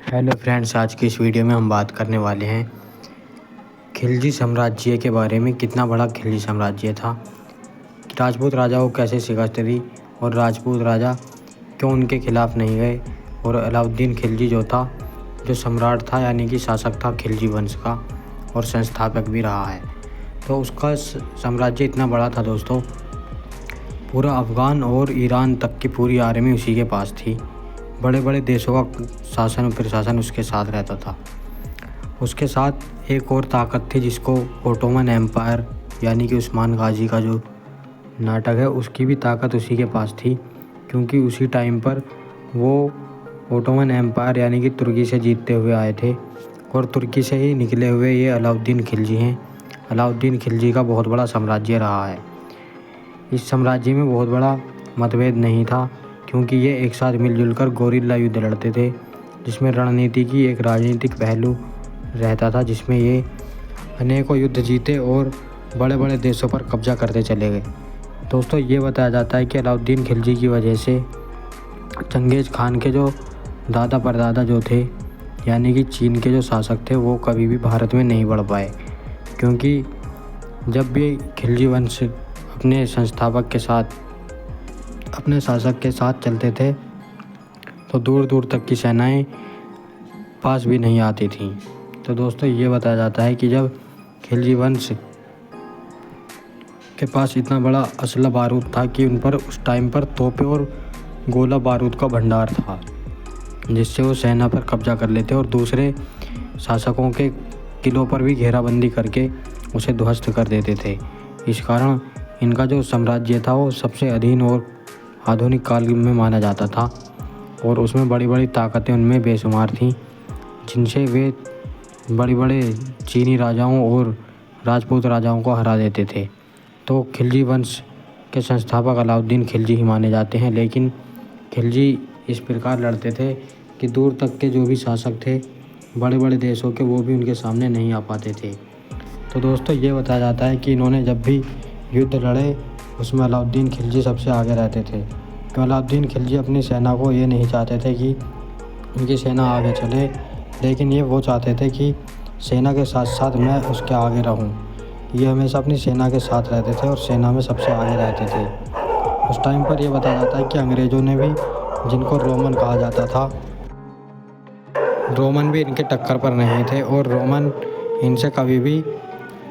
Hello friends, आज की इस वीडियो में हम बात करने वाले हैं खिलजी साम्राज्य के बारे में। कितना बड़ा खिलजी साम्राज्य था, राजपूत राजा को कैसे शिकस्त दी और राजपूत राजा क्यों उनके खिलाफ नहीं गए। और अलाउद्दीन खिलजी जो था, जो सम्राट था यानी कि शासक था खिलजी वंश का और संस्थापक भी रहा है, तो उसका साम्राज्य इतना बड़ा था दोस्तों, पूरा अफ़गान और ईरान तक की पूरी आर्मी उसी के पास थी। बड़े बड़े देशों का शासन और प्रशासन उसके साथ रहता था। उसके साथ एक और ताकत थी जिसको ओटोमन एम्पायर यानी कि उस्मान गाजी का जो नाटक है, उसकी भी ताकत उसी के पास थी, क्योंकि उसी टाइम पर वो ओटोमन एम्पायर यानी कि तुर्की से जीतते हुए आए थे और तुर्की से ही निकले हुए ये अलाउद्दीन खिलजी हैं। अलाउद्दीन खिलजी का बहुत बड़ा साम्राज्य रहा है। इस साम्राज्य में बहुत बड़ा मतभेद नहीं था, क्योंकि ये एक साथ मिलजुल कर गोरिल्ला युद्ध लड़ते थे, जिसमें रणनीति की एक राजनीतिक पहलू रहता था, जिसमें ये अनेकों युद्ध जीते और बड़े बड़े देशों पर कब्जा करते चले गए। दोस्तों, ये बताया जाता है कि अलाउद्दीन खिलजी की वजह से चंगेज़ खान के जो दादा परदादा जो थे यानी कि चीन के जो शासक थे, वो कभी भी भारत में नहीं बढ़ पाए, क्योंकि जब भी खिलजी वंश अपने संस्थापक के साथ, अपने शासक के साथ चलते थे, तो दूर दूर तक की सेनाएं पास भी नहीं आती थीं। तो दोस्तों, ये बताया जाता है कि जब खिलजी वंश के पास इतना बड़ा असला बारूद था कि उन पर उस टाइम पर तोपें और गोला बारूद का भंडार था, जिससे वो सेना पर कब्जा कर लेते और दूसरे शासकों के किलों पर भी घेराबंदी करके उसे ध्वस्त कर देते थे। इस कारण इनका जो साम्राज्य था वो सबसे अधीन और आधुनिक काल में माना जाता था, और उसमें बड़ी बड़ी ताकतें उनमें बेशुमार थीं, जिनसे वे बड़े बड़े चीनी राजाओं और राजपूत राजाओं को हरा देते थे। तो खिलजी वंश के संस्थापक अलाउद्दीन खिलजी ही माने जाते हैं। लेकिन खिलजी इस प्रकार लड़ते थे कि दूर तक के जो भी शासक थे बड़े बड़े देशों के, वो भी उनके सामने नहीं आ पाते थे। तो दोस्तों, ये बताया जाता है कि इन्होंने जब भी युद्ध लड़े उसमें अलाउद्दीन खिलजी सबसे आगे रहते थे, क्योंकि अलाउद्दीन खिलजी अपनी सेना को ये नहीं चाहते थे कि उनकी सेना आगे चले, लेकिन ये वो चाहते थे कि सेना के साथ साथ मैं उसके आगे रहूं। ये हमेशा अपनी सेना के साथ रहते थे और सेना में सबसे आगे रहते थे। उस टाइम पर यह बताया जाता है कि अंग्रेज़ों ने भी, जिनको रोमन कहा जाता था, रोमन भी इनके टक्कर पर नहीं थे और रोमन इनसे कभी भी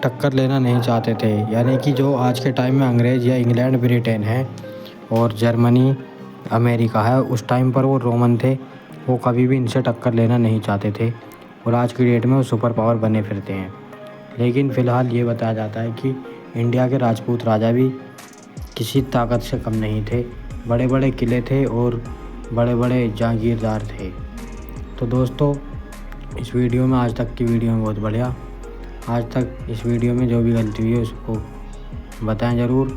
टक्कर लेना नहीं चाहते थे। यानी कि जो आज के टाइम में अंग्रेज़ या इंग्लैंड ब्रिटेन है और जर्मनी अमेरिका है, उस टाइम पर वो रोमन थे, वो कभी भी इनसे टक्कर लेना नहीं चाहते थे और आज की डेट में वो सुपर पावर बने फिरते हैं। लेकिन फ़िलहाल ये बताया जाता है कि इंडिया के राजपूत राजा भी किसी ताकत से कम नहीं थे, बड़े बड़े किले थे और बड़े बड़े जागीरदार थे। तो दोस्तों, इस वीडियो में, आज तक की वीडियो में बहुत बढ़िया। आज तक इस वीडियो में जो भी गलती हुई है उसको बताएं ज़रूर,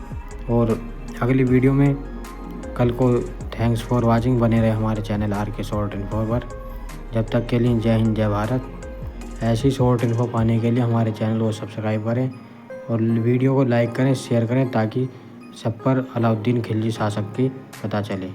और अगली वीडियो में कल को। Thanks for watching. बने रहे हमारे चैनल RK शॉर्ट इन्फो पर। जब तक के लिए जय हिंद, जय भारत। ऐसी शॉर्ट इन्फो पाने के लिए हमारे चैनल को सब्सक्राइब करें और वीडियो को लाइक करें, शेयर करें, ताकि सब पर अलाउद्दीन खिलजी शासक की पता चले।